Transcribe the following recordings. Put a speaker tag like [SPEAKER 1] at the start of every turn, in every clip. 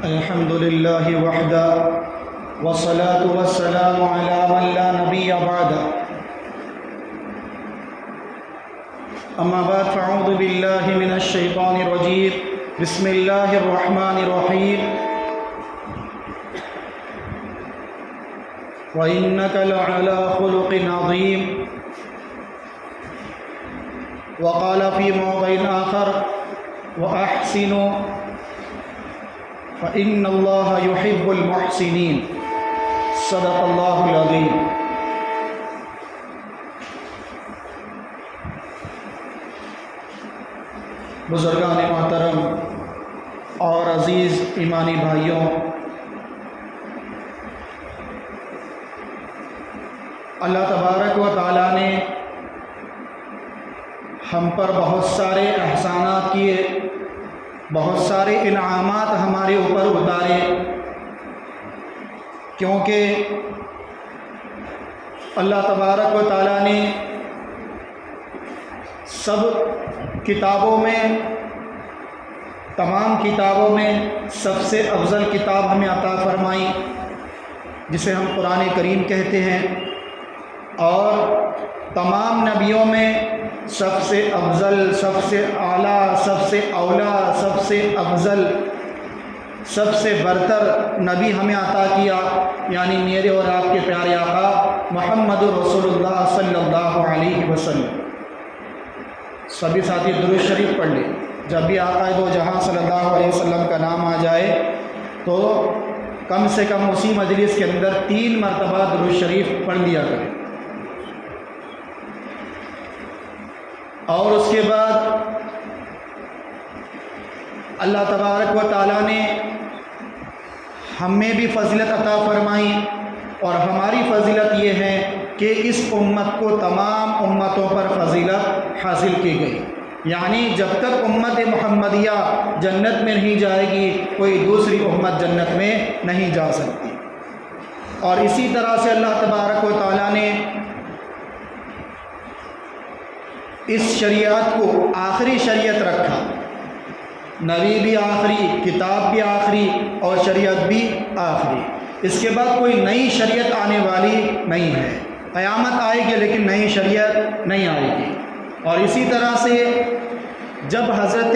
[SPEAKER 1] الحمد لله وحده والصلاة والسلام على من لا نبي بعده أما بعد فأعوذ بالله من الشيطان الرجيم بسم الله الرحمن الرحيم وإنك لعلى خلق عظيم وقال في موضع آخر وأحسنوا فإن الله يحب المحسنين صدق الله العظيم۔ بزرگان محترم اور عزیز ایمانی بھائیوں، اللہ تبارک و تعالیٰ نے ہم پر بہت سارے احسانات کیے، بہت سارے انعامات ہمارے اوپر اتارے، کیونکہ اللہ تبارک و تعالیٰ نے سب کتابوں میں، تمام کتابوں میں سب سے افضل کتاب ہمیں عطا فرمائی جسے ہم قرآن کریم کہتے ہیں، اور تمام نبیوں میں سب سے افضل، سب سے اعلیٰ، سب سے اولیٰ، سب سے افضل، سب سے برتر نبی ہمیں عطا کیا، یعنی میرے اور آپ کے پیارے آقا محمد رسول اللہ صلی اللہ علیہ وسلم۔ سبھی ساتھی درود شریف پڑھ لیں۔ جب بھی آقا دو جہاں صلی اللہ علیہ وسلم کا نام آ جائے تو کم سے کم اسی مجلس کے اندر 3 مرتبہ درود شریف پڑھ لیا کریں۔ اور اس کے بعد اللہ تبارک و تعالیٰ نے ہمیں بھی فضیلت عطا فرمائی، اور ہماری فضیلت یہ ہے کہ اس امت کو تمام امتوں پر فضیلت حاصل کی گئی، یعنی جب تک امت محمدیہ جنت میں نہیں جائے گی کوئی دوسری امت جنت میں نہیں جا سکتی۔ اور اسی طرح سے اللہ تبارک و تعالیٰ نے اس شریعت کو آخری شریعت رکھا، نبی بھی آخری، کتاب بھی آخری، اور شریعت بھی آخری۔ اس کے بعد کوئی نئی شریعت آنے والی نہیں ہے، قیامت آئے گی لیکن نئی شریعت نہیں آئے گی۔ اور اسی طرح سے جب حضرت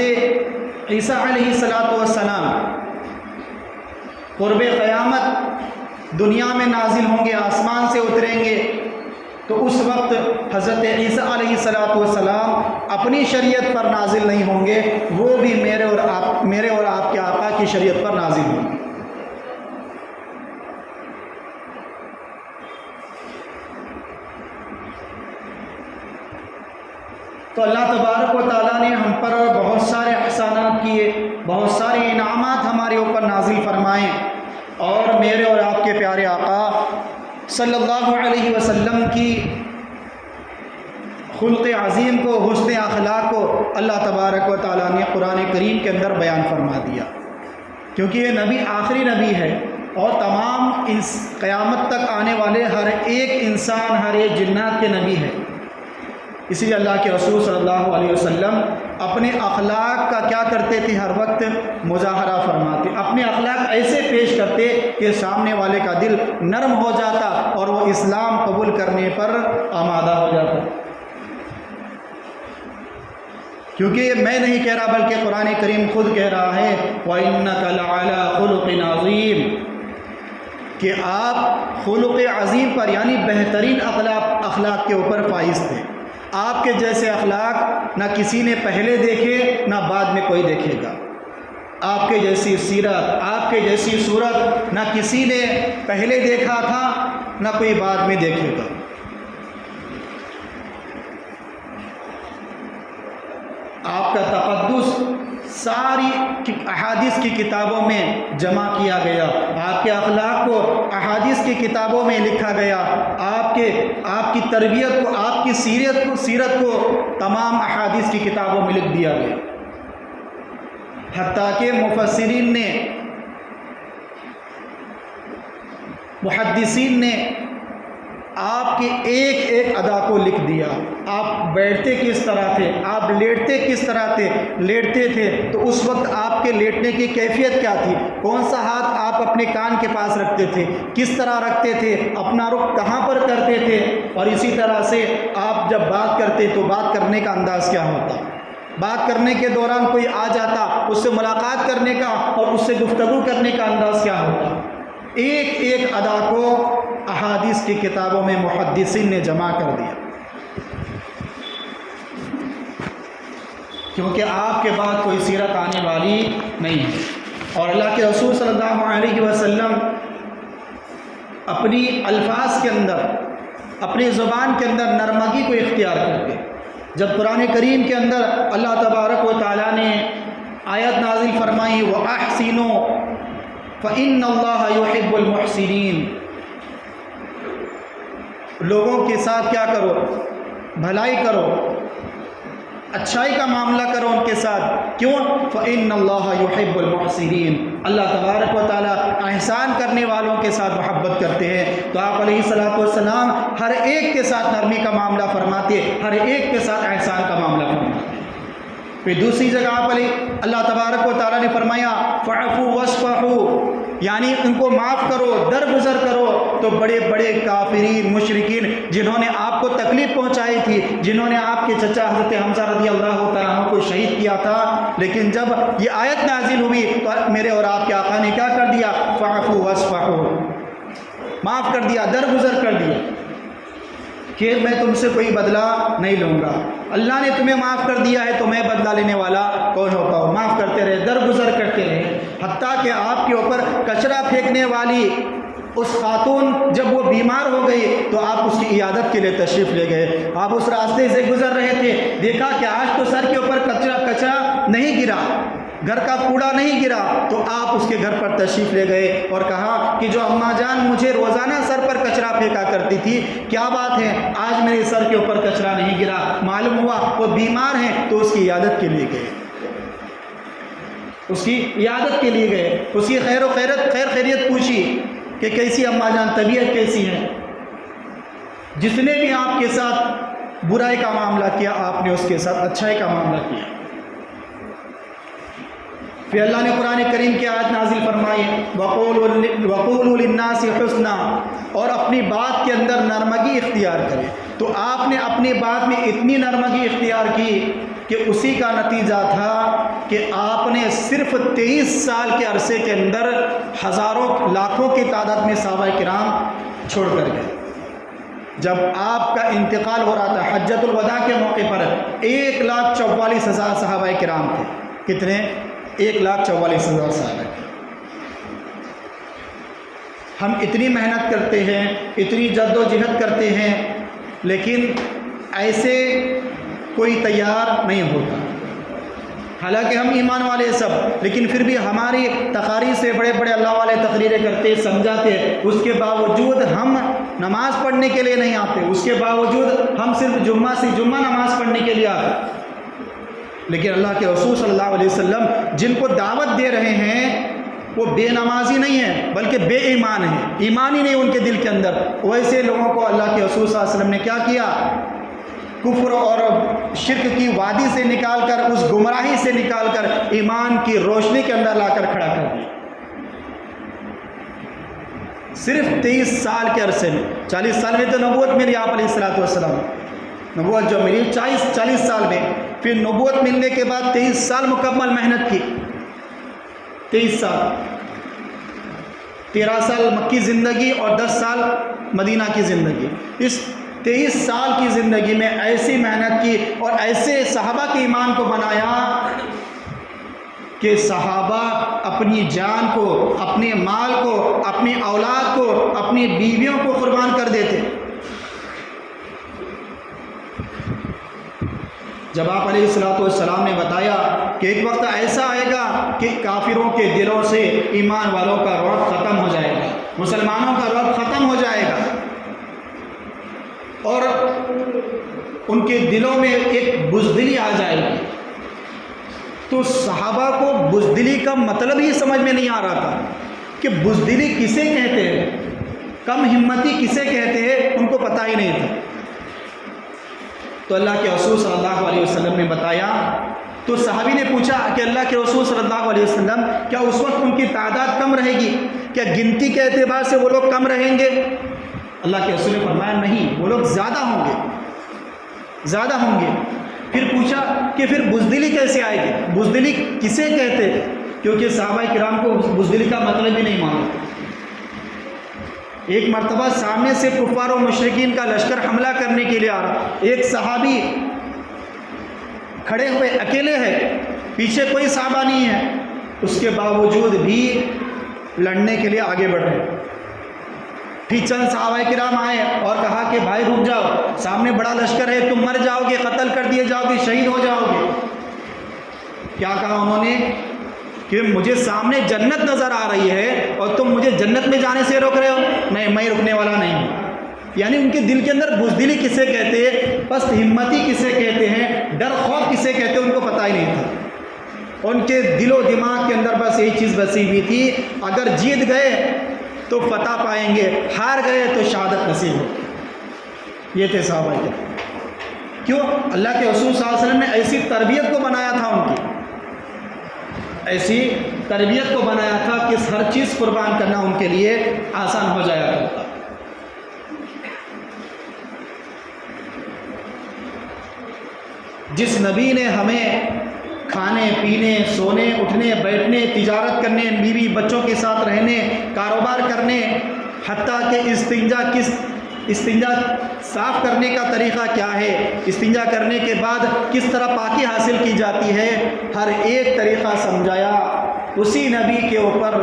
[SPEAKER 1] عیسیٰ علیہ السلام قرب قیامت دنیا میں نازل ہوں گے، آسمان سے اتریں گے، تو اس وقت حضرت عیسیٰ علیہ السلام اپنی شریعت پر نازل نہیں ہوں گے، وہ بھی میرے اور آپ کے آقا کی شریعت پر نازل ہوں گے۔ تو اللہ تبارک و تعالیٰ نے ہم پر بہت سارے احسانات کیے، بہت سارے انعامات ہمارے اوپر نازل فرمائے، اور میرے اور آپ کے پیارے آقا صلی اللہ علیہ وسلم کی خلق عظیم کو، حسن اخلاق کو اللہ تبارک و تعالیٰ نے قرآن کریم کے اندر بیان فرما دیا، کیونکہ یہ نبی آخری نبی ہے، اور تمام قیامت تک آنے والے ہر ایک انسان، ہر ایک جنات کے نبی ہے۔ اسی لیے اللہ کے رسول صلی اللہ علیہ وسلم اپنے اخلاق کا کیا کرتے تھے؟ ہر وقت مظاہرہ فرماتے، اپنے اخلاق ایسے پیش کرتے کہ سامنے والے کا دل نرم ہو جاتا اور وہ اسلام قبول کرنے پر آمادہ ہو جاتا۔ کیونکہ میں نہیں کہہ رہا بلکہ قرآن کریم خود کہہ رہا ہے وَإِنَّكَ لَعَلَىٰ خُلُقٍ عَظِيمٍ، کہ آپ خلق عظیم پر، یعنی بہترین اخلاق کے اوپر فائز تھے۔ آپ کے جیسے اخلاق نہ کسی نے پہلے دیکھے نہ بعد میں کوئی دیکھے گا، آپ کے جیسی سیرت، آپ کے جیسی صورت نہ کسی نے پہلے دیکھا تھا نہ کوئی بعد میں دیکھے گا۔ آپ کا تقدس ساری احادیث کی کتابوں میں جمع کیا گیا، آپ کے اخلاق کو احادیث کی کتابوں میں لکھا گیا، آپ کی تربیت کو، آپ کی سیرت کو تمام احادیث کی کتابوں میں لکھ دیا گیا، حتیٰ کہ مفسرین نے، محدثین نے آپ کی ایک ایک ادا کو لکھ دیا۔ آپ بیٹھتے کس طرح تھے، آپ لیٹتے کس طرح تھے، لیٹتے تھے تو اس وقت آپ کے لیٹنے کی کیفیت کیا تھی، کون سا ہاتھ آپ اپنے کان کے پاس رکھتے تھے، کس طرح رکھتے تھے، اپنا رخ کہاں پر کرتے تھے، اور اسی طرح سے آپ جب بات کرتے تو بات کرنے کا انداز کیا ہوتا، بات کرنے کے دوران کوئی آ جاتا اس سے ملاقات کرنے کا اور اس سے گفتگو کرنے کا انداز کیا ہوتا۔ ایک ایک ادا کو احادیث کی کتابوں میں محدثین نے جمع کر دیا، کیونکہ آپ کے بعد کوئی سیرت آنے والی نہیں ہے، اور اللہ کے رسول صلی اللہ علیہ وسلم اپنی الفاظ کے اندر، اپنی زبان کے اندر نرمگی کو اختیار کرتے۔ جب قرآن کریم کے اندر اللہ تبارک و تعالیٰ نے آیت نازل فرمائی وَأَحْسِنُوا فَإِنَّ اللَّهَ يُحِبُّ الْمُحْسِنِينَ، لوگوں کے ساتھ کیا کرو، بھلائی کرو، اچھائی کا معاملہ کرو ان کے ساتھ، کیوں؟ فَإِنَّ اللَّهَ يُحِبُّ الْمُحْسِنِينَ، اللہ تبارک و تعالیٰ احسان کرنے والوں کے ساتھ محبت کرتے ہیں۔ تو آپ علیہ الصلوۃ والسلام ہر ایک کے ساتھ نرمی کا معاملہ فرماتے، ہر ایک کے ساتھ احسان کا معاملہ فرماتے۔ پھر دوسری جگہ آپ علیہ اللہ تبارک و تعالیٰ نے فرمایا فَاعْفُوا وَاصْفَحُوا، یعنی ان کو معاف کرو، درگزر کرو۔ تو بڑے بڑے کافرین مشرکین جنہوں نے آپ کو تکلیف پہنچائی تھی، جنہوں نے آپ کے چچا حضرت حمزہ رضی اللہ تعالیٰ عنہ کو شہید کیا تھا، لیکن جب یہ آیت نازل ہوئی تو میرے اور آپ کے آقا نے کیا کر دیا، فَاعْفُوا وَاصْفَحُوا، معاف کر دیا، درگزر کر دیا کہ میں تم سے کوئی بدلہ نہیں لوں گا۔ اللہ نے تمہیں معاف کر دیا ہے تو میں بدلہ لینے والا کون ہوتا ہوں۔ معاف کرتے رہے، درگزر کرتے رہے، حتیٰ کہ آپ کے اوپر کچرا پھینکنے والی اس خاتون جب وہ بیمار ہو گئی تو آپ اس کی عیادت کے لیے تشریف لے گئے۔ آپ اس راستے سے گزر رہے تھے، دیکھا کہ آج تو سر کے اوپر کچرا نہیں گرا، گھر کا کوڑا نہیں گرا، تو آپ اس کے گھر پر تشریف لے گئے اور کہا کہ جو اماں جان مجھے روزانہ سر پر کچرا پھینکا کرتی تھی، کیا بات ہے آج میرے سر کے اوپر کچرا نہیں گرا؟ معلوم ہوا وہ بیمار ہیں، تو اس کی عیادت کے لیے گئے، اس کی عیادت کے لیے گئے، اس کی خیر خیریت پوچھی کہ کیسی اماں جان، طبیعت کیسی ہے۔ جس نے بھی آپ کے ساتھ برائی کا معاملہ کیا، آپ نے اس کے ساتھ اچھائی کا معاملہ کیا۔ پھر اللہ نے قرآن کریم کی آیت نازل فرمائی وَقُولُوا لِلنَّاسِ حُسْنًا، اور اپنی بات کے اندر نرمگی اختیار کرے۔ تو آپ نے اپنی بات میں اتنی نرمگی اختیار کی کہ اسی کا نتیجہ تھا کہ آپ نے صرف 23 سال کے عرصے کے اندر ہزاروں لاکھوں کی تعداد میں صحابہ کرام چھوڑ کر گئے۔ جب آپ کا انتقال ہو رہا تھا حجۃ الوداع کے موقع پر 1,44,000 صحابہ کرام تھے۔ کتنے؟ 1,44,000 صحابہ۔ ہم اتنی محنت کرتے ہیں، اتنی جد و جہد کرتے ہیں، لیکن ایسے کوئی تیار نہیں ہوتا۔ حالانکہ ہم ایمان والے سب، لیکن پھر بھی ہماری تقاریر سے بڑے بڑے اللہ والے تقریریں کرتے، سمجھاتے، اس کے باوجود ہم نماز پڑھنے کے لیے نہیں آتے، اس کے باوجود ہم صرف جمعہ سے جمعہ نماز پڑھنے کے لیے آتے۔ لیکن اللہ کے رسول صلی اللہ علیہ وسلم جن کو دعوت دے رہے ہیں وہ بے نمازی نہیں ہیں بلکہ بے ایمان ہیں، ایمان ہی نہیں ان کے دل کے اندر۔ ویسے لوگوں کو اللہ کے رسول صلی اللہ علیہ وسلم نے کیا کیا؟ کفر اور شرک کی وادی سے نکال کر، اس گمراہی سے نکال کر ایمان کی روشنی کے اندر لا کر کھڑا کر دیا۔ صرف 23 سال کے عرصے میں، 40 سال میں تو نبوت ملی آپ علیہ الصلوۃ والسلام، نبوت جو ملی 40 سال میں، پھر نبوت ملنے کے بعد 23 سال مکمل محنت کی، 23 سال، 13 سال مکی زندگی اور 10 سال مدینہ کی زندگی۔ اس 23 سال کی زندگی میں ایسی محنت کی اور ایسے صحابہ کے ایمان کو بنایا کہ صحابہ اپنی جان کو، اپنے مال کو، اپنی اولاد کو، اپنی بیویوں کو قربان کر دیتے۔ جب آپ علیہ الصلوۃ والسلام نے بتایا کہ ایک وقت ایسا آئے گا کہ کافروں کے دلوں سے ایمان والوں کا رعب ختم ہو جائے گا، مسلمانوں کا رعب ختم ہو جائے گا، اور ان کے دلوں میں ایک بزدلی آ جائے گی، تو صحابہ کو بزدلی کا مطلب ہی سمجھ میں نہیں آ رہا تھا کہ بزدلی کسے کہتے ہیں۔ کم ہمتی کسے کہتے ہیں ان کو پتہ ہی نہیں تھا۔ تو اللہ کے رسول صلی اللہ علیہ وسلم نے بتایا، تو صحابی نے پوچھا کہ اللہ کے رسول صلی اللہ علیہ وسلم کیا اس وقت ان کی تعداد کم رہے گی؟ کیا گنتی کے اعتبار سے وہ لوگ کم رہیں گے؟ اللہ کے رسول نے فرمایا نہیں، وہ لوگ زیادہ ہوں گے، زیادہ ہوں گے۔ پھر پوچھا کہ پھر بزدلی کیسے آئے گی؟ بزدلی کسے کہتے؟ کیونکہ صحابہ کرام کو بزدلی کا مطلب بھی نہیں معلوم۔ ایک مرتبہ سامنے سے کفار و مشرکین کا لشکر حملہ کرنے کے لیے آ رہا، ایک صحابی کھڑے ہوئے اکیلے ہے، پیچھے کوئی صحابہ نہیں ہے، اس کے باوجود بھی لڑنے کے لیے آگے بڑھ رہے۔ پھر چند صحابہ کرام آئے اور کہا کہ بھائی رک جاؤ، سامنے بڑا لشکر ہے، تم مر جاؤ گے، قتل کر دیے جاؤ گے، شہید ہو جاؤ گے۔ کیا کہا انہوں نے کہ مجھے سامنے جنت نظر آ رہی ہے اور تم مجھے جنت میں جانے سے روک رہے ہو؟ نہیں، میں رکنے والا نہیں ہوں۔ یعنی ان کے دل کے اندر بزدلی کسے کہتے ہیں، پست ہمتی کسے کہتے ہیں، ڈر خوف کسے کہتے ہیں، ان کو پتہ ہی نہیں تھا۔ ان کے دل و دماغ کے اندر بس یہی چیز بسی ہوئی تھی، اگر جیت گئے تو فتح پائیں گے، ہار گئے تو شہادت نصیب ہو۔ یہ تھے صحابہ کرام۔ کیوں؟ اللہ کے رسول صلی اللہ علیہ وسلم نے ایسی تربیت کو بنایا تھا، ان کی ایسی تربیت کو بنایا تھا کہ ہر چیز قربان کرنا ان کے لیے آسان ہو جایا کرتا۔ جس نبی نے ہمیں کھانے پینے، سونے اٹھنے بیٹھنے، تجارت کرنے، بیوی بچوں کے ساتھ رہنے، کاروبار کرنے، حتیٰ کہ استنجا صاف کرنے کا طریقہ کیا ہے، استنجا کرنے کے بعد کس طرح پاکی حاصل کی جاتی ہے، ہر ایک طریقہ سمجھایا اسی نبی کے اوپر۔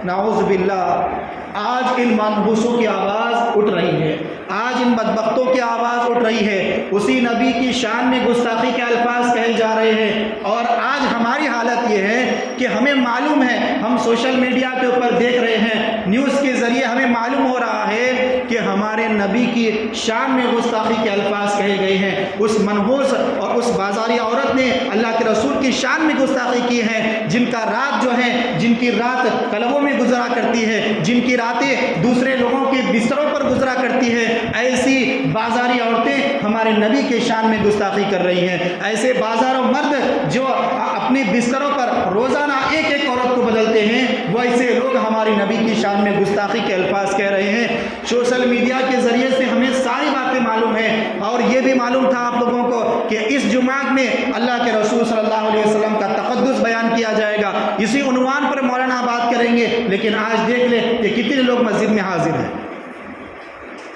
[SPEAKER 1] نعوذ باللہ آج ان منحوسوں کی آواز اٹھ رہی ہے، آج ان بدبختوں کی آواز اٹھ رہی ہے، اسی نبی کی شان میں گستاخی کے الفاظ کہے جا رہے ہیں۔ اور آج ہماری حالت یہ ہے کہ ہمیں معلوم ہے، ہم سوشل میڈیا کے اوپر دیکھ رہے ہیں، نیوز کے ذریعے ہمیں معلوم ہو رہا ہے کہ ہمارے نبی کی شان میں گستاخی کے الفاظ کہے گئے ہیں۔ اس منحوس اور اس بازاری عورت نے اللہ کے رسول کی شان میں گستاخی کی ہے، جن کا رات جو ہے، جن کی رات کلبوں میں گزرا کرتی ہے، جن کی راتیں دوسرے لوگوں کے بستروں پر گزرا کرتی ہے، ایسی بازاری عورتیں ہمارے نبی کے شان میں گستاخی کر رہی ہیں۔ ایسے بازاروں مرد جو اپنے بستروں پر روزانہ ایک ایک عورت کو بدلتے ہیں، وہ ایسے لوگ ہماری نبی کی شان میں گستاخی کے الفاظ کہہ رہے ہیں۔ سوشل میڈیا کے ذریعے سے ہمیں ساری باتیں معلوم ہیں، اور یہ بھی معلوم تھا آپ لوگوں کو کہ اس جمعہ میں اللہ کے رسول صلی اللہ علیہ وسلم کا تقدس بیان کیا جائے گا، اسی عنوان پر مولانا بات کریں گے۔ لیکن آج دیکھ لیں کہ کتنے لوگ مسجد میں حاضر ہیں۔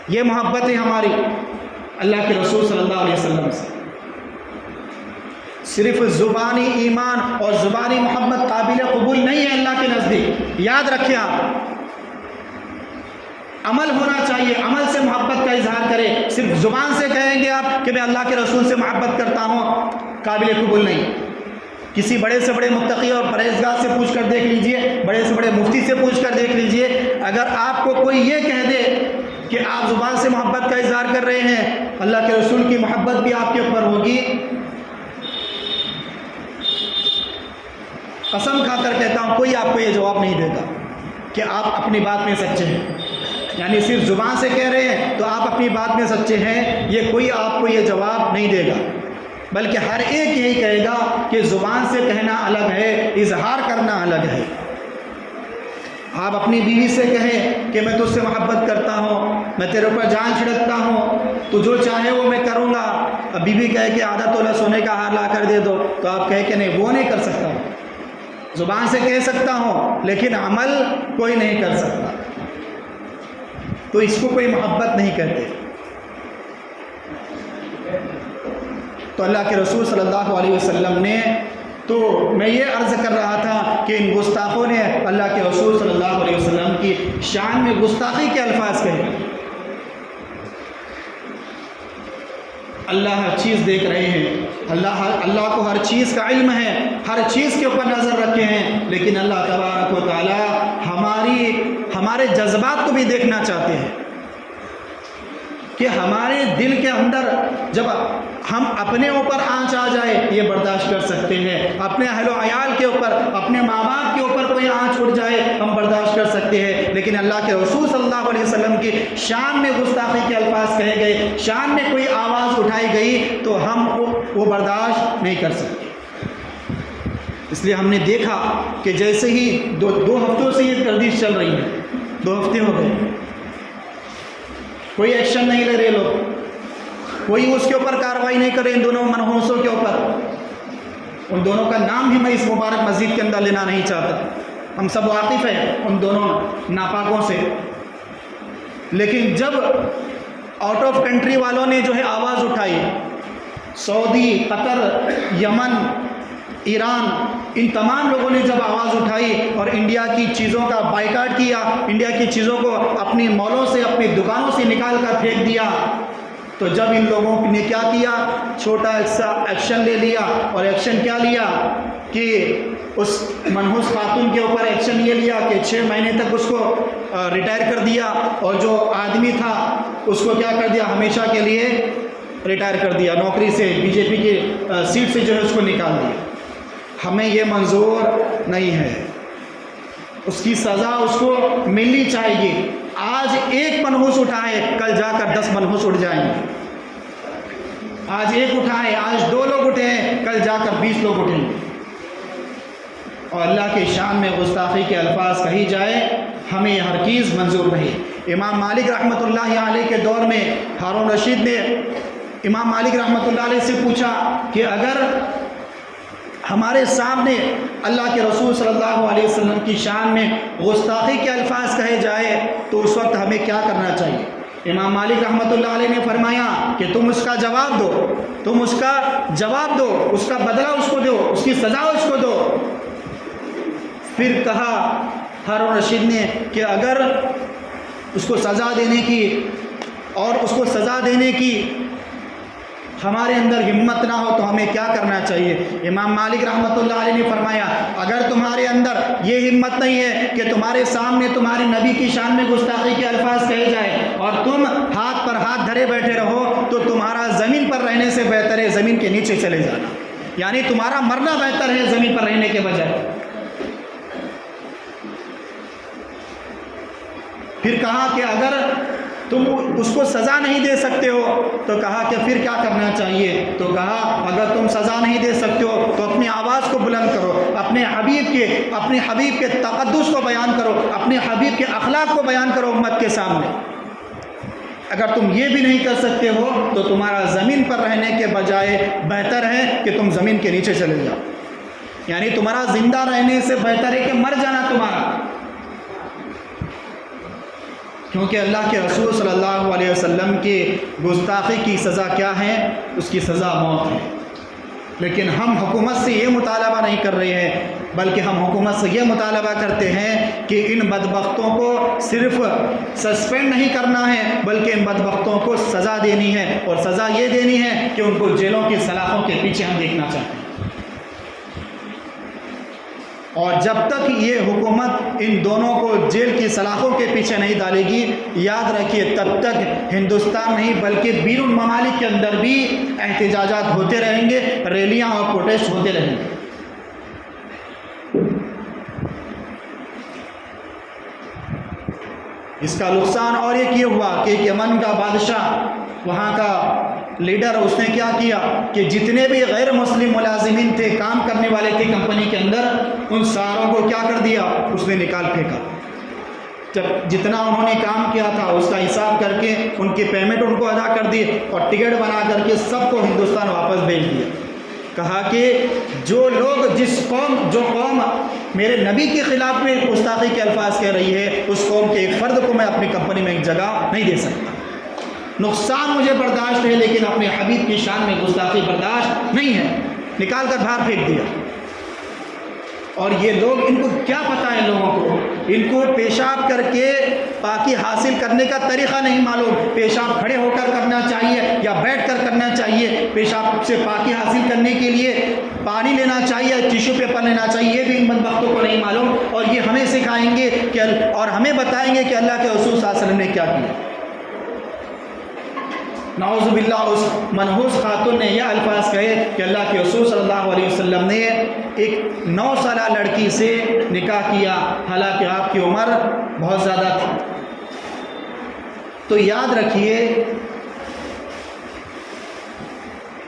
[SPEAKER 1] یہ محبت ہے ہماری اللہ کے رسول صلی اللہ علیہ وسلم سے۔ صرف زبانی ایمان اور زبانی محبت قابل قبول نہیں ہے اللہ کے نزدیک، یاد رکھیں آپ۔ عمل ہونا چاہیے، عمل سے محبت کا اظہار کرے۔ صرف زبان سے کہیں گے آپ کہ میں اللہ کے رسول سے محبت کرتا ہوں، قابل قبول نہیں۔ کسی بڑے سے بڑے متقی اور پرہیزگار سے پوچھ کر دیکھ لیجئے، بڑے سے بڑے مفتی سے پوچھ کر دیکھ لیجئے، اگر آپ کو کوئی یہ کہہ دے کہ آپ زبان سے محبت کا اظہار کر رہے ہیں، اللہ کے رسول کی محبت بھی آپ کے اوپر ہوگی، قسم کھا کر کہتا ہوں کوئی آپ کو یہ جواب نہیں دے گا کہ آپ اپنی بات میں سچے ہیں۔ یعنی صرف زبان سے کہہ رہے ہیں تو آپ اپنی بات میں سچے ہیں، یہ کوئی آپ کو یہ جواب نہیں دے گا، بلکہ ہر ایک یہی کہے گا کہ زبان سے کہنا الگ ہے، اظہار کرنا الگ ہے۔ آپ اپنی بیوی سے کہیں کہ میں تجھ سے محبت کرتا ہوں، میں تیرے اوپر جان چھڑکتا ہوں، تو جو چاہے وہ میں کروں گا۔ اب بیوی کہے کہ آدھا تولہ سونے کا ہار لا کر دے دو، تو آپ کہے کہ نہیں، وہ نہیں کر سکتا ہوں، زبان سے کہہ سکتا ہوں لیکن عمل کوئی نہیں کر سکتا، تو اس کو کوئی محبت نہیں کہتے۔ تو اللہ کے رسول صلی اللہ علیہ وسلم نے، تو میں یہ عرض کر رہا تھا کہ ان گستاخوں نے اللہ کے رسول صلی اللہ علیہ وسلم کی شان میں گستاخی کے الفاظ کہے۔ اللہ ہر چیز دیکھ رہے ہیں، اللہ کو ہر چیز کا علم ہے، ہر چیز کے اوپر نظر رکھے ہیں، لیکن اللہ تبارک و تعالی ہمارے جذبات کو بھی دیکھنا چاہتے ہیں۔ کہ ہمارے دل کے اندر جب ہم اپنے اوپر آنچ آ جائے یہ برداشت کر سکتے ہیں، اپنے اہل و عیال کے اوپر، اپنے ماں باپ کے اوپر کوئی آنچ اٹھ جائے ہم برداشت کر سکتے ہیں، لیکن اللہ کے رسول صلی اللہ علیہ وسلم کی شان میں گستاخی کے الفاظ کہے گئے، شان میں کوئی آواز اٹھائی گئی تو ہم وہ برداشت نہیں کر سکتے۔ اس لیے ہم نے دیکھا کہ جیسے ہی دو ہفتوں سے یہ گردش چل رہی ہے، 2 ہفتے ہو گئے، کوئی ایکشن نہیں لے رہے لوگ، کوئی اس کے اوپر کارروائی نہیں کرے ان دونوں منحوسوں کے اوپر۔ ان دونوں کا نام بھی میں اس مبارک مسجد کے اندر لینا نہیں چاہتا، ہم سب واقف ہیں ان دونوں ناپاکوں سے، لیکن جب آؤٹ آف کنٹری والوں نے جو ہے آواز اٹھائی، سعودی، قطر، یمن، ایران، ان تمام لوگوں نے جب آواز اٹھائی اور انڈیا کی چیزوں کا بائیکاٹ کیا، انڈیا کی چیزوں کو اپنی مالوں سے، اپنی دکانوں سے نکال کر پھینک دیا، تو جب ان لوگوں نے کیا کیا، چھوٹا سا ایکشن لے لیا، اور ایکشن کیا لیا کہ اس منحوس خاتون کے اوپر ایکشن یہ لیا کہ 6 مہینے تک اس کو ریٹائر کر دیا، اور جو آدمی تھا اس کو کیا کر دیا، ہمیشہ کے لیے ریٹائر کر دیا، نوکری سے، بی جے پی کی سیٹ سے جو ہے اس کو نکال دیا۔ ہمیں یہ منظور نہیں ہے، اس کی سزا اس کو ملنی چاہیے۔ آج ایک منحوس اٹھائے، کل جا کر 10 منحوس اٹھ جائیں گے، آج ایک اٹھائے، آج 2 لوگ اٹھے ہیں، کل جا کر 20 لوگ اٹھیں گے، اور اللہ کے شان میں گستاخی کے الفاظ کہی جائے ہمیں یہ ہرگز منظور نہیں۔ امام مالک رحمۃ اللہ علیہ کے دور میں ہارون رشید نے امام مالک رحمۃ اللہ علیہ سے پوچھا کہ اگر ہمارے سامنے اللہ کے رسول صلی اللہ علیہ وسلم کی شان میں گستاخی کے الفاظ کہے جائے تو اس وقت ہمیں کیا کرنا چاہیے؟ امام مالک رحمۃ اللہ علیہ نے فرمایا کہ تم اس کا جواب دو، تم اس کا جواب دو، اس کا بدلہ اس کو دو، اس کی سزا اس کو دو۔ پھر کہا ہارون رشید نے کہ اگر اس کو سزا دینے کی اور اس کو سزا دینے کی ہمارے اندر ہمت نہ ہو تو ہمیں کیا کرنا چاہیے؟ امام مالک رحمۃ اللہ علیہ نے فرمایا اگر تمہارے اندر یہ ہمت نہیں ہے کہ تمہارے سامنے تمہارے نبی کی شان میں گستاخی کے الفاظ کہے جائے اور تم ہاتھ پر ہاتھ دھرے بیٹھے رہو تو تمہارا زمین پر رہنے سے بہتر ہے زمین کے نیچے چلے جانا، یعنی تمہارا مرنا بہتر ہے زمین پر رہنے کے بجائے۔ پھر کہا کہ اگر تم اس کو سزا نہیں دے سکتے ہو تو کہا کہ پھر کیا کرنا چاہیے؟ تو کہا اگر تم سزا نہیں دے سکتے ہو تو اپنی آواز کو بلند کرو، اپنے حبیب کے تقدس کو بیان کرو، اپنے حبیب کے اخلاق کو بیان کرو امت کے سامنے۔ اگر تم یہ بھی نہیں کر سکتے ہو تو تمہارا زمین پر رہنے کے بجائے بہتر ہے کہ تم زمین کے نیچے چلے جاؤ، یعنی تمہارا زندہ رہنے سے بہتر ہے کہ مر جانا تمہارا، کیونکہ اللہ کے رسول صلی اللہ علیہ وسلم کی گستاخی کی سزا کیا ہے؟ اس کی سزا موت ہے۔ لیکن ہم حکومت سے یہ مطالبہ نہیں کر رہے ہیں، بلکہ ہم حکومت سے یہ مطالبہ کرتے ہیں کہ ان بدبختوں کو صرف سسپینڈ نہیں کرنا ہے بلکہ ان بدبختوں کو سزا دینی ہے، اور سزا یہ دینی ہے کہ ان کو جیلوں کی سلاخوں کے پیچھے ہم دیکھنا چاہتے ہیں۔ اور جب تک یہ حکومت ان دونوں کو جیل کی سلاخوں کے پیچھے نہیں ڈالے گی، یاد رکھیے تب تک ہندوستان نہیں بلکہ بیرون ممالک کے اندر بھی احتجاجات ہوتے رہیں گے، ریلیاں اور پروٹیسٹ ہوتے رہیں گے۔ اس کا نقصان اور ایک یہ ہوا کہ یمن کا بادشاہ، وہاں کا لیڈر، اس نے کیا کیا کہ جتنے بھی غیر مسلم ملازمین تھے، کام کرنے والے تھے کمپنی کے اندر، ان ساروں کو کیا کر دیا؟ اس نے نکال پھینکا۔ جب جتنا انہوں نے کام کیا تھا اس کا حساب کر کے ان کی پیمنٹ ان کو ادا کر دی اور ٹکٹ بنا کر کے سب کو ہندوستان واپس بھیج دیا۔ کہا کہ جو لوگ جو قوم میرے نبی کے خلاف میں گستاخی کے الفاظ کہہ رہی ہے، اس قوم کے ایک فرد کو میں اپنی کمپنی میں ایک جگہ نہیں دے سکتا۔ نقصان مجھے برداشت ہے لیکن اپنے حبیب کی شان میں گستاخی برداشت نہیں ہے، نکال کر باہر پھینک دیا۔ اور یہ لوگ، ان کو کیا پتہ ہے، لوگوں کو ان کو پیشاب کر کے پاکی حاصل کرنے کا طریقہ نہیں معلوم، پیشاب کھڑے ہو کر کرنا چاہیے یا بیٹھ کر کرنا چاہیے، پیشاب سے پاکی حاصل کرنے کے لیے پانی لینا چاہیے، ٹیشو پیپر لینا چاہیے، یہ بھی ان بدبختوں کو نہیں معلوم، اور یہ ہمیں سکھائیں گے کہ اور ہمیں بتائیں گے کہ اللہ کے رسول صلی اللہ علیہ وسلم نے کیا کیا۔ نعوذ باللہ اس منحوس خاتون نے یہ الفاظ کہے کہ اللہ کے رسول صلی اللہ علیہ وسلم نے ایک 9 سالہ لڑکی سے نکاح کیا، حالانکہ آپ کی عمر بہت زیادہ تھی۔ تو یاد رکھیے،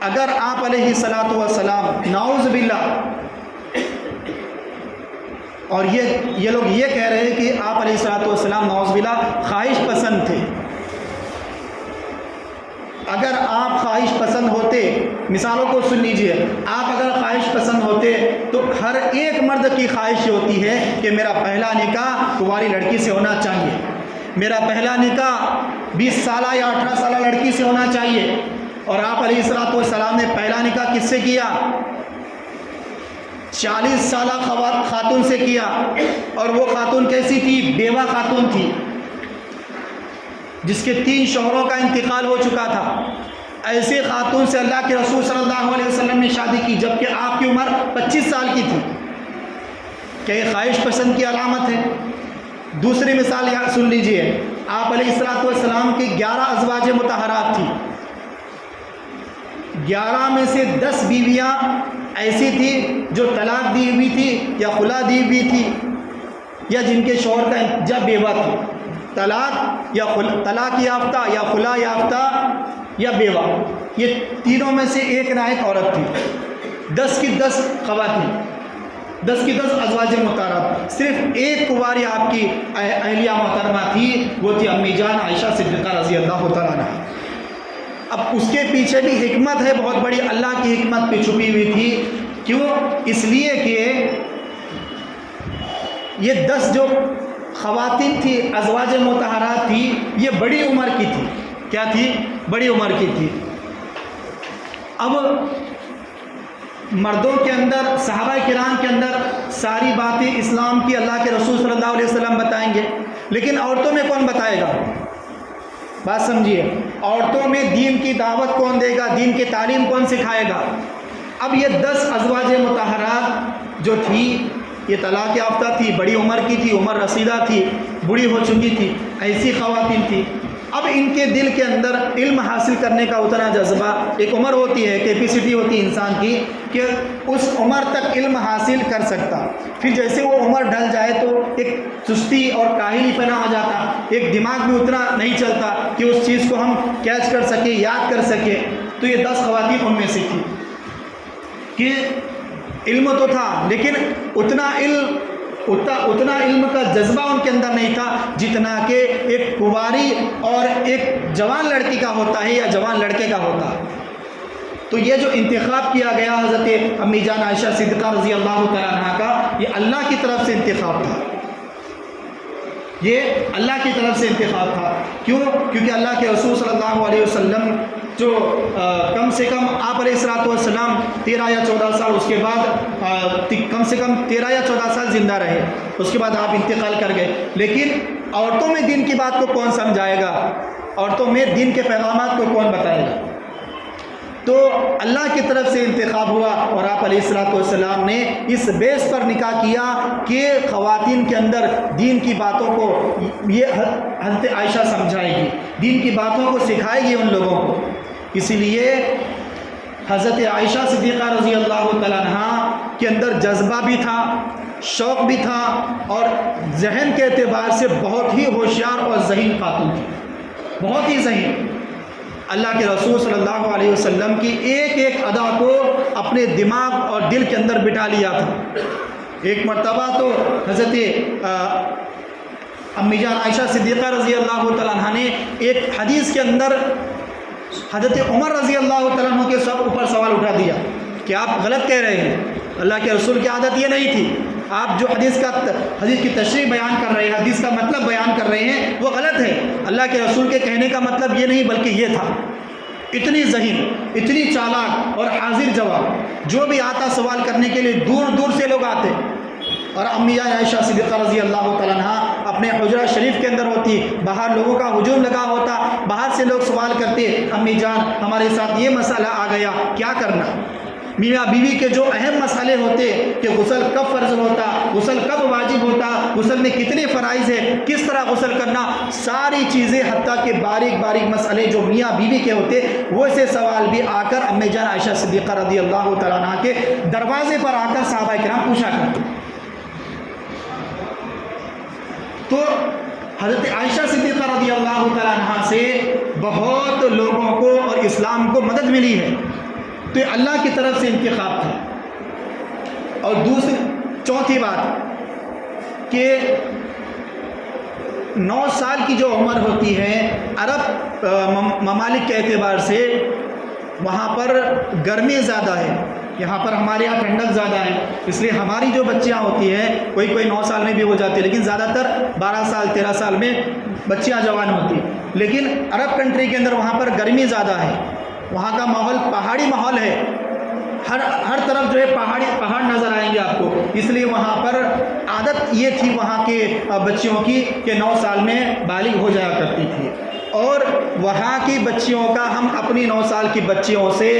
[SPEAKER 1] اگر آپ علیہ الصلاۃ والسلام نعوذ باللہ، اور یہ لوگ یہ کہہ رہے ہیں کہ آپ علیہ الصلاۃ والسلام نعوذ باللہ خواہش پسند تھے، اگر آپ خواہش پسند ہوتے، مثالوں کو سن لیجئے، آپ اگر خواہش پسند ہوتے تو ہر ایک مرد کی خواہش ہوتی ہے کہ میرا پہلا نکاح کنواری لڑکی سے ہونا چاہیے، میرا پہلا نکاح 20 سالہ یا 18 سالہ لڑکی سے ہونا چاہیے۔ اور آپ علیہ الصلوۃ والسلام نے پہلا نکاح کس سے کیا؟ 40 سالہ خاتون سے کیا، اور وہ خاتون کیسی تھی؟ بیوہ خاتون تھی، جس کے 3 شوہروں کا انتقال ہو چکا تھا۔ ایسے خاتون سے اللہ کے رسول صلی اللہ علیہ وسلم نے شادی کی، جبکہ آپ کی عمر 25 سال کی تھی۔ کیا یہ خواہش پسند کی علامت ہے؟ دوسری مثال یہاں سن لیجئے، آپ علیہ الصلوۃ والسلام کی 11 ازواج مطہرات تھی، 11 میں سے 10 بیویاں ایسی تھی جو طلاق دی ہوئی تھی یا خلا دی ہوئی تھی، یا جن کے شوہر کا جب بیوہ تھی، طلاق یافتہ یا خلا یافتہ یا بیوہ، یہ تینوں میں سے ایک نہ ایک عورت تھی۔ 10 کی 10 خواتین، 10 کی 10 ازواج مطہرات، صرف ایک کنواری آپ کی اہلیہ محترمہ تھی، وہ تھی امی جان عائشہ صدیقہ رضی اللہ تعالیٰ عنہا۔ اب اس کے پیچھے بھی حکمت ہے بہت بڑی، اللہ کی حکمت پہ چھپی ہوئی تھی۔ کیوں؟ اس لیے کہ یہ 10 جو خواتین تھی، ازواج مطہرات تھی، یہ بڑی عمر کی تھی۔ کیا تھی؟ بڑی عمر کی تھی۔ اب مردوں کے اندر، صحابہ کرام کے اندر ساری باتیں اسلام کی اللہ کے رسول صلی اللہ علیہ وسلم بتائیں گے، لیکن عورتوں میں کون بتائے گا؟ بات سمجھیے، عورتوں میں دین کی دعوت کون دے گا؟ دین کی تعلیم کون سکھائے گا؟ اب یہ 10 ازواج مطہرات جو تھی، یہ طلاق یافتہ تھی، بڑی عمر کی تھی، عمر رسیدہ تھی، بوڑھی ہو چکی تھی، ایسی خواتین تھی۔ اب ان کے دل کے اندر علم حاصل کرنے کا اتنا جذبہ، ایک عمر ہوتی ہے، کیپیسٹی ہوتی ہے انسان کی کہ اس عمر تک علم حاصل کر سکتا، پھر جیسے وہ عمر ڈھل جائے تو ایک سستی اور کاہلی پنا آ جاتا، ایک دماغ بھی اتنا نہیں چلتا کہ اس چیز کو ہم کیچ کر سکیں، یاد کر سکیں۔ تو یہ 10 خواتین ان میں سے تھی کہ علم تو تھا، لیکن اتنا علم کا جذبہ ان کے اندر نہیں تھا جتنا کہ ایک کنواری اور ایک جوان لڑکی کا ہوتا ہے یا جوان لڑکے کا ہوتا ہے۔ تو یہ جو انتخاب کیا گیا حضرت امی جان عائشہ صدیقہ رضی اللہ تعالیٰ عنہ کا، یہ اللہ کی طرف سے انتخاب تھا، یہ اللہ کی طرف سے انتخاب تھا۔ کیوں؟ کیونکہ اللہ کے رسول صلی اللہ علیہ وسلم جو کم سے کم آپ علیہ الصلوۃ والسلام 13 یا 14 سال، اس کے بعد کم سے کم 13 یا 14 سال زندہ رہے، اس کے بعد آپ انتقال کر گئے۔ لیکن عورتوں میں دین کی بات کو کون سمجھائے گا؟ عورتوں میں دین کے پیغامات کو کون بتائے گا؟ تو اللہ کی طرف سے انتخاب ہوا، اور آپ علیہ الصلوۃ والسلام نے اس بیس پر نکاح کیا کہ خواتین کے اندر دین کی باتوں کو یہ حضرت عائشہ سمجھائے گی، دین کی باتوں کو سکھائے گی ان لوگوں کو۔ اسی لیے حضرت عائشہ صدیقہ رضی اللہ تعالیٰ عنہ کے اندر جذبہ بھی تھا، شوق بھی تھا، اور ذہن کے اعتبار سے بہت ہی ہوشیار اور ذہین خاتون تھی، بہت ہی ذہین۔ اللہ کے رسول صلی اللہ علیہ وسلم کی ایک ایک ادا کو اپنے دماغ اور دل کے اندر بٹھا لیا تھا۔ ایک مرتبہ تو حضرت امی جان عائشہ صدیقہ رضی اللہ تعالیٰ عنہ نے ایک حدیث کے اندر حضرت عمر رضی اللہ تعالیٰ عنہ کے اوپر سوال اٹھا دیا کہ آپ غلط کہہ رہے ہیں، اللہ کے رسول کی عادت یہ نہیں تھی، آپ جو حدیث کی تشریح بیان کر رہے ہیں، حدیث کا مطلب بیان کر رہے ہیں، وہ غلط ہے، اللہ کے رسول کے کہنے کا مطلب یہ نہیں بلکہ یہ تھا۔ اتنی ذہین، اتنی چالاک اور حاضر جواب، جو بھی آتا سوال کرنے کے لیے دور دور سے لوگ آتے، اور امی جان عائشہ صدیقہ رضی اللہ تعالیٰ عنہ اپنے حجرہ شریف کے اندر ہوتی، باہر لوگوں کا ہجوم لگا ہوتا، باہر سے لوگ سوال کرتے، امی جان ہمارے ساتھ یہ مسئلہ آ گیا، کیا کرنا؟ میاں بیوی کے جو اہم مسئلے ہوتے کہ غسل کب فرض ہوتا، غسل کب واجب ہوتا، غسل میں کتنے فرائض ہیں، کس طرح غسل کرنا، ساری چیزیں حتیٰ کہ باریک باریک مسئلے جو میاں بیوی کے ہوتے وہ سے سوال بھی آ کر امی جان عائشہ صدیقہ رضی اللہ تعالیٰ عنہ کے دروازے پر آ کر صحابہ کرام پوچھا کرتے۔ تو حضرت عائشہ صدیقہ رضی اللہ تعالیٰ عنہ سے بہت لوگوں کو اور اسلام کو مدد ملی ہے، تو یہ اللہ کی طرف سے انتخاب تھا۔ اور چوتھی بات کہ 9 سال کی جو عمر ہوتی ہے عرب ممالک کے اعتبار سے وہاں پر گرمی زیادہ ہے، یہاں پر ہمارے یہاں ٹھنڈک زیادہ ہے، اس لیے ہماری جو بچیاں ہوتی ہیں کوئی 9 سال میں بھی ہو جاتی ہے، لیکن زیادہ تر 12 سال 13 سال میں بچیاں جوان ہوتی ہیں۔ لیکن عرب کنٹری کے اندر وہاں پر گرمی زیادہ ہے، وہاں کا ماحول پہاڑی ماحول ہے، ہر طرف جو ہے پہاڑ نظر آئیں گے آپ کو، اس لیے وہاں پر عادت یہ تھی وہاں کے بچیوں کی کہ 9 سال میں بالغ ہو جایا کرتی تھی، اور وہاں کی بچیوں کا ہم اپنی 9 سال کی بچیوں سے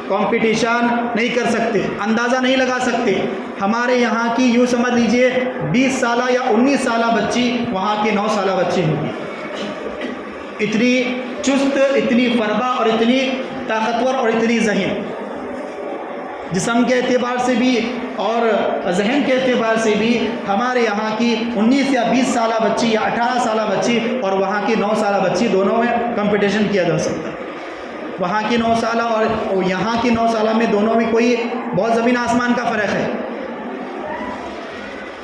[SPEAKER 1] کمپٹیشن نہیں کر سکتے، اندازہ نہیں لگا سکتے۔ ہمارے یہاں کی یوں سمجھ لیجئے 20 سالہ یا 19 سالہ بچی وہاں کی 9 سالہ بچی ہوگی، اتنی چست، اتنی فربا اور اتنی طاقتور اور اتنی ذہین، جسم کے اعتبار سے بھی اور ذہن کے اعتبار سے بھی ہمارے یہاں کی 19 یا 20 سالہ بچی یا 18 سالہ بچی اور وہاں کی 9 سالہ بچی دونوں میں کمپٹیشن کیا جا سکتا ہے۔ وہاں کی 9 سالہ اور یہاں کی 9 سالہ میں دونوں میں کوئی بہت زمین آسمان کا فرق ہے۔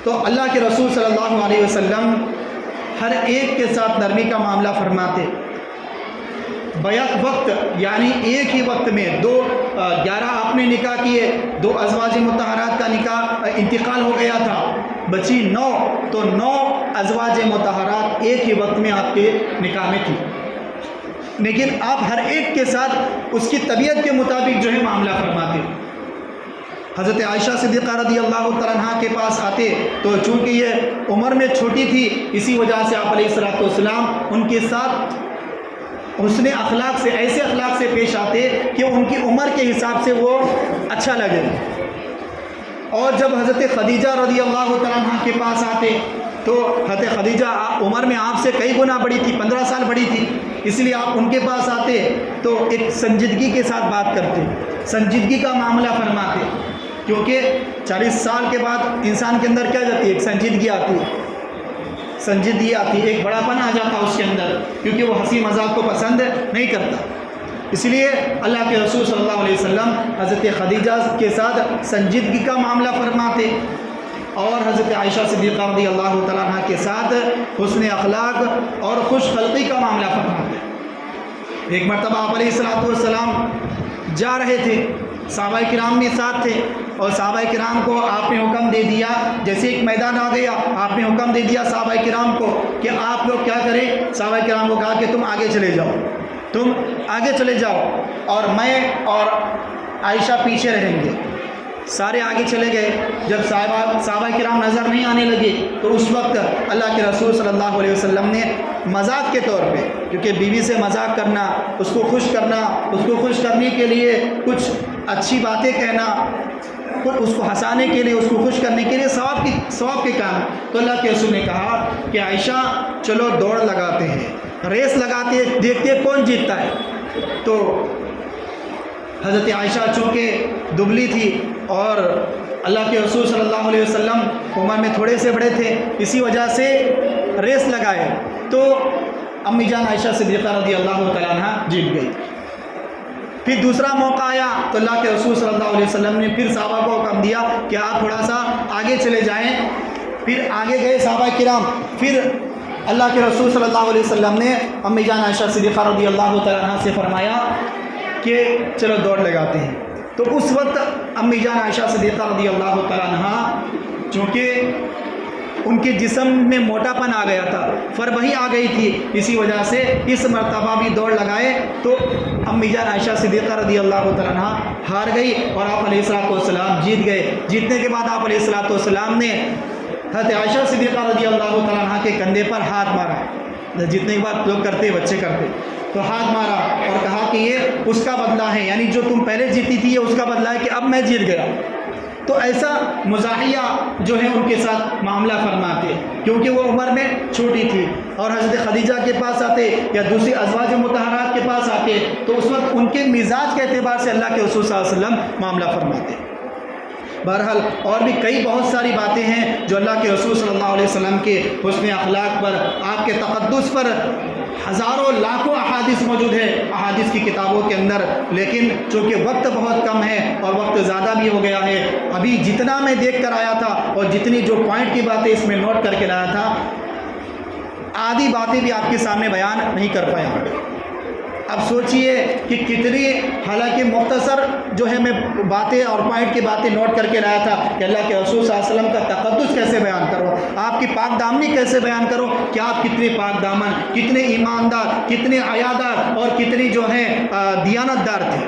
[SPEAKER 1] تو اللہ کے رسول صلی اللہ علیہ وسلم ہر ایک کے ساتھ نرمی کا معاملہ فرماتے، بیک وقت یعنی ایک ہی وقت میں 11 آپ نے نکاح کیے، 2 ازواج مطہرات کا نکاح انتقال ہو گیا تھا، بچی 9، تو 9 ازواج مطہرات ایک ہی وقت میں آپ کے نکاح میں تھی، لیکن آپ ہر ایک کے ساتھ اس کی طبیعت کے مطابق جو ہے معاملہ فرماتے۔ حضرت عائشہ صدیقہ رضی اللہ تعالیٰ عنہ کے پاس آتے تو چونکہ یہ عمر میں چھوٹی تھی، اسی وجہ سے آپ علیہ الصلوۃ والسلام ان کے ساتھ حسن اخلاق سے، ایسے اخلاق سے پیش آتے کہ ان کی عمر کے حساب سے وہ اچھا لگے۔ اور جب حضرت خدیجہ رضی اللہ تعالیٰ عنہ کے پاس آتے تو حضرت خدیجہ عمر میں آپ سے کئی گنا بڑی تھی، 15 سال بڑی تھی، اس لیے آپ ان کے پاس آتے تو ایک سنجیدگی کے ساتھ بات کرتے، سنجیدگی کا معاملہ فرماتے، کیونکہ 40 سال کے بعد انسان کے اندر کیا جاتی ہے، ایک سنجیدگی آتی ہے، سنجیدگی آتی ہے، ایک بڑا پن آ جاتا ہے اس کے اندر، کیونکہ وہ ہنسی مذاق کو پسند نہیں کرتا۔ اس لیے اللہ کے رسول صلی اللہ علیہ وسلم حضرت خدیجہ کے ساتھ سنجیدگی کا معاملہ فرماتے، اور حضرت عائشہ صدیقہ رضی اللہ تعالیٰ عنہ کے ساتھ حسن اخلاق اور خوش خلقی کا معاملہ فرماتے۔ ایک مرتبہ آپ علیہ الصلوۃ والسلام جا رہے تھے، صحابہ کرام بھی ساتھ تھے، اور صحابہ کرام کو آپ نے حکم دے دیا، جیسے ایک میدان آ گیا آپ نے حکم دے دیا صحابہ کرام کو کہ آپ لوگ کیا کریں، صحابہ کرام کو کہا کہ تم آگے چلے جاؤ، تم آگے چلے جاؤ، اور میں اور عائشہ پیچھے رہیں گے۔ سارے آگے چلے گئے، جب صحابہ کرام نظر نہیں آنے لگے تو اس وقت اللہ کے رسول صلی اللہ علیہ وسلم نے مذاق کے طور پہ، کیونکہ بیوی سے مذاق کرنا، اس کو خوش کرنا، اس کو خوش کرنے کے لیے کچھ اچھی باتیں کہنا، اس کو ہنسانے کے لیے، اس کو خوش کرنے کے لیے ثواب کے کام، تو اللہ کے رسول نے کہا کہ عائشہ چلو دوڑ لگاتے ہیں، ریس لگاتے ہیں، دیکھتے ہیں کون جیتتا ہے۔ تو حضرت عائشہ چونکہ دبلی تھی اور اللہ کے رسول صلی اللہ علیہ وسلم عمر میں تھوڑے سے بڑے تھے، اسی وجہ سے ریس لگائے تو امی جان عائشہ صدیقہ رضی اللہ تعالیٰ عنہ جیت گئی۔ پھر دوسرا موقع آیا تو اللہ کے رسول صلی اللہ علیہ وسلم نے پھر صحابہ کو حکم دیا کہ آپ تھوڑا سا آگے چلے جائیں، پھر آگے گئے صحابہ کرام، پھر اللہ کے رسول صلی اللہ علیہ وسلم نے امی جان عائشہ صدیقہ رضی اللہ تعالیٰ عنہ سے فرمایا کہ چلو دوڑ لگاتے ہیں۔ تو اس وقت امی جان عائشہ صدیقہ رضی اللہ تعالیٰ عنہ چونکہ ان کے جسم میں موٹا پن آ گیا تھا، فربہی آ گئی تھی، اسی وجہ سے اس مرتبہ بھی دوڑ لگائے تو امی جان عائشہ صدیقہ رضی اللہ تعالیٰ عنہ ہار گئی اور آپ علیہ الصلوۃ والسلام جیت گئے۔ جیتنے کے بعد آپ علیہ الصلوۃ والسلام نے حضرت عائشہ صدیقہ رضی اللہ تعالیٰ عنہ کے کندھے پر ہاتھ مارا، جتنے کے بعد لوگ کرتے بچے کرتے، تو ہاتھ مارا اور کہا کہ یہ اس کا بدلہ ہے، یعنی جو تم پہلے جیتی تھی یہ اس کا بدلہ ہے کہ اب میں جیت گیا۔ تو ایسا مزاحیہ جو ہے ان کے ساتھ معاملہ فرماتے، کیونکہ وہ عمر میں چھوٹی تھی، اور حضرت خدیجہ کے پاس آتے یا دوسری ازواج مطہرات کے پاس آتے تو اس وقت ان کے مزاج کے اعتبار سے اللہ کے رسول صلی اللہ علیہ وسلم معاملہ فرماتے۔ بہرحال اور بھی کئی بہت ساری باتیں ہیں جو اللہ کے رسول صلی اللہ علیہ وسلم کے حسن اخلاق پر، آپ کے تقدس پر ہزاروں لاکھوں احادیث موجود ہے احادیث کی کتابوں کے اندر، لیکن چونکہ وقت بہت کم ہے اور وقت زیادہ بھی ہو گیا ہے، ابھی جتنا میں دیکھ کر آیا تھا اور جتنی جو پوائنٹ کی باتیں اس میں نوٹ کر کے لایا تھا، آدھی باتیں بھی آپ کے سامنے بیان نہیں کر پایا۔ اب سوچئے کہ کتنی، حالانکہ مختصر جو ہے میں باتیں اور پوائنٹ کی باتیں نوٹ کر کے لایا تھا کہ اللہ کے رسول صلی اللہ علیہ وسلم کا تقدس کیسے بیان کرو، آپ کی پاک دامنی کیسے بیان کرو کہ آپ کتنے پاک دامن، کتنے ایماندار، کتنے حیادار اور کتنی جو ہیں دیانت دار تھے۔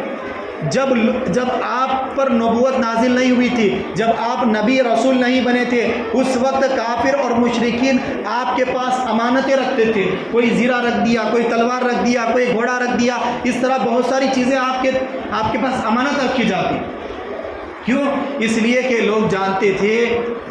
[SPEAKER 1] جب آپ پر نبوت نازل نہیں ہوئی تھی، جب آپ نبی رسول نہیں بنے تھے، اس وقت کافر اور مشرکین آپ کے پاس امانتیں رکھتے تھے، کوئی زیرہ رکھ دیا، کوئی تلوار رکھ دیا، کوئی گھوڑا رکھ دیا، اس طرح بہت ساری چیزیں آپ کے پاس امانت رکھی جاتی۔ کیوں؟ اس لیے کہ لوگ جانتے تھے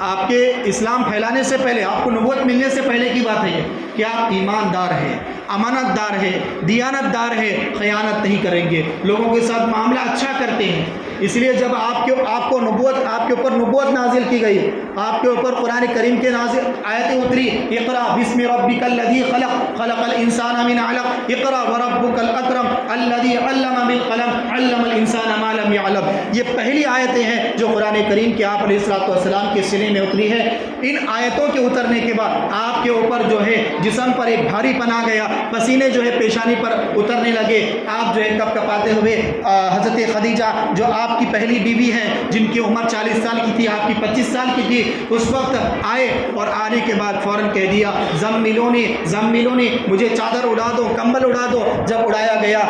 [SPEAKER 1] آپ کے اسلام پھیلانے سے پہلے، آپ کو نبوت ملنے سے پہلے کی بات ہے یہ کہ آپ ایماندار ہیں، امانت دار ہے، دیانت دار ہے، خیانت نہیں کریں گے، لوگوں کے ساتھ معاملہ اچھا کرتے ہیں۔ اس لیے جب آپ کو نبوت، آپ کے اوپر نبوت نازل کی گئی، آپ کے اوپر قرآن کریم کے نازل آیتیں اتری، اقرا بسم ربک الذی خلق خلق الانسان من علق اقرا وربک الاکرم الذی علم بالقلم علم الانسان ما لم يعلم، یہ پہلی آیتیں ہیں جو قرآن کریم کے آپ علیہ الصلوۃ والسلام کے سینے میں اتری ہے۔ ان آیتوں کے اترنے کے بعد آپ کے اوپر جو ہے جسم پر ایک بھاری پن آ گیا، پسینے جو ہے پیشانی پر اترنے لگے، آپ جو ہے کپ کپاتے ہوئے حضرت خدیجہ جو آپ کی پہلی بیوی ہیں، جن کی عمر 40 سال کی تھی، آپ کی 25 سال کی تھی، اس وقت آئے اور آنے کے بعد فوراً کہہ دیا زملونی زملونی، مجھے چادر اڑا دو، کمبل اڑا دو۔ جب اڑایا گیا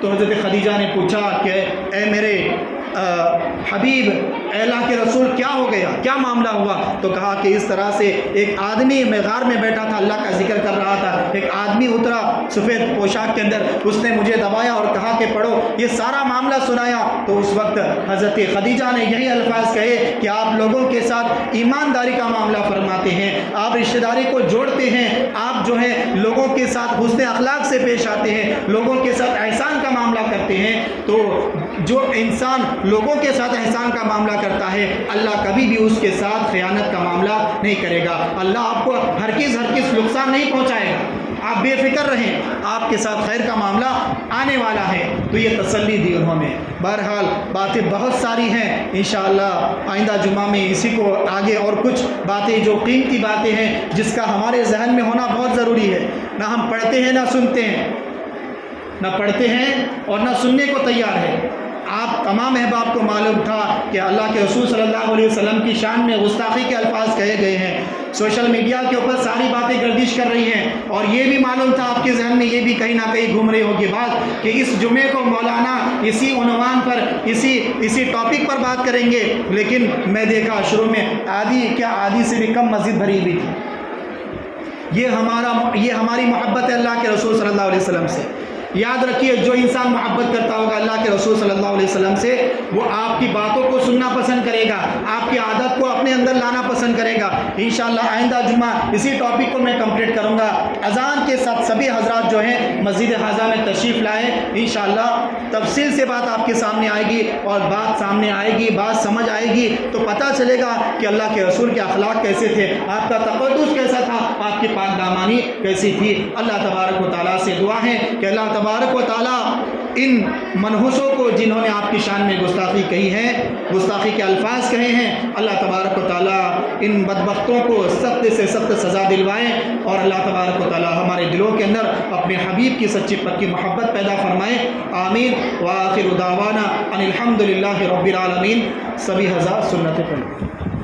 [SPEAKER 1] تو حضرت خدیجہ نے پوچھا کہ اے میرے حبیب، اے اللہ کے رسول کیا ہو گیا، کیا معاملہ ہوا؟ تو کہا کہ اس طرح سے ایک آدمی، میں غار میں بیٹھا تھا، اللہ کا ذکر کر رہا تھا، ایک آدمی اترا سفید پوشاک کے اندر، اس نے مجھے دبایا اور کہا کہ پڑھو، یہ سارا معاملہ سنایا۔ تو اس وقت حضرت خدیجہ نے یہی الفاظ کہے کہ آپ لوگوں کے ساتھ ایمانداری کا معاملہ فرماتے ہیں، آپ رشتہ داری کو جوڑتے ہیں، آپ جو ہے لوگوں کے ساتھ حسن اخلاق سے پیش آتے ہیں، لوگوں کے ساتھ احسان کا معاملہ کرتے ہیں۔ تو جو انسان لوگوں کے ساتھ احسان کا معاملہ کرتا ہے، اللہ کبھی بھی اس کے ساتھ خیانت کا معاملہ نہیں کرے گا، اللہ آپ کو ہرگز نقصان نہیں پہنچائے گا، آپ بے فکر رہیں، آپ کے ساتھ خیر کا معاملہ آنے والا ہے۔ تو یہ تسلی دی انہوں نے۔ بہرحال باتیں بہت ساری ہیں، انشاءاللہ آئندہ جمعہ میں اسی کو آگے اور کچھ باتیں جو قیمتی باتیں ہیں جس کا ہمارے ذہن میں ہونا بہت ضروری ہے، نہ ہم پڑھتے ہیں نہ سنتے ہیں، نہ پڑھتے ہیں اور نہ سننے کو تیار ہے۔ آپ تمام احباب کو معلوم تھا کہ اللہ کے رسول صلی اللہ علیہ وسلم کی شان میں گستاخی کے الفاظ کہے گئے ہیں، سوشل میڈیا کے اوپر ساری باتیں گردش کر رہی ہیں، اور یہ بھی معلوم تھا آپ کے ذہن میں یہ بھی کہیں نہ کہیں گھوم رہی ہوگی بات کہ اس جمعے کو مولانا اسی عنوان پر اسی ٹاپک پر بات کریں گے، لیکن میں دیکھا شروع میں آدھی سے بھی کم مسجد بھری ہوئی تھی۔ یہ ہماری محبت ہے اللہ کے رسول صلی اللہ علیہ وسلم سے۔ یاد رکھیے، جو انسان محبت کرتا ہوگا اللہ کے رسول صلی اللہ علیہ وسلم سے، وہ آپ کی باتوں کو سننا پسند کرے گا، آپ کی عادت کو اپنے اندر لانا پسند کرے گا۔ انشاءاللہ آئندہ جمعہ اسی ٹاپک کو میں کمپلیٹ کروں گا۔ اذان کے ساتھ سبھی حضرات جو ہیں مسجد حاضہ میں تشریف لائیں، انشاءاللہ تفصیل سے بات آپ کے سامنے آئے گی، اور بات سامنے آئے گی، بات سمجھ آئے گی تو پتہ چلے گا کہ اللہ کے رسول کے اخلاق کیسے تھے، آپ کا تقدس کیسا تھا، آپ کی پاک دامانی کیسی تھی۔ اللہ تبارک و تعالیٰ سے دعا ہے کہ اللہ تبارک و تعالیٰ ان منحوسوں کو جنہوں نے آپ کی شان میں گستاخی کہی ہے، گستاخی کے الفاظ کہے ہیں، اللہ تبارک و تعالیٰ ان بدبختوں کو سخت سے سخت سزا دلوائے، اور اللہ تبارک و تعالیٰ ہمارے دلوں کے اندر اپنے حبیب کی سچی پکی محبت پیدا فرمائے۔ آمین۔ وآخر دعوانا ان الحمد للہ رب العالمین۔ سبھی حضرات سنت پڑھیں۔